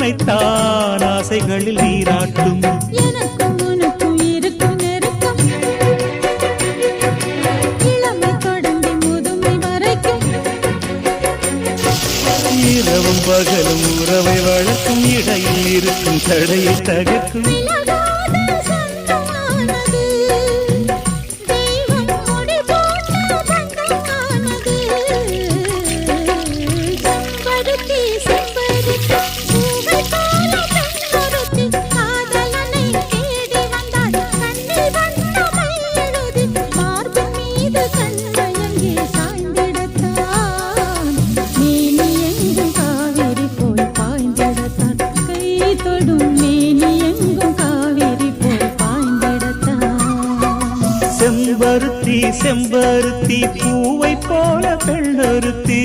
உன்னைத்தான் ஆசைகளில் நீராட்டும். எனக்கும் உனக்கும் இருக்கும் நெருக்கம் இளமை தொடங்கி முதுமை வரைக்கும். இரவும் பகலும் உறவை வளர்க்கும், இடையில் இருக்கும் தடையை தகர்க்கும். செம்பருத்தி செம்பருத்தி பூவை போல பெண்ணொருத்தி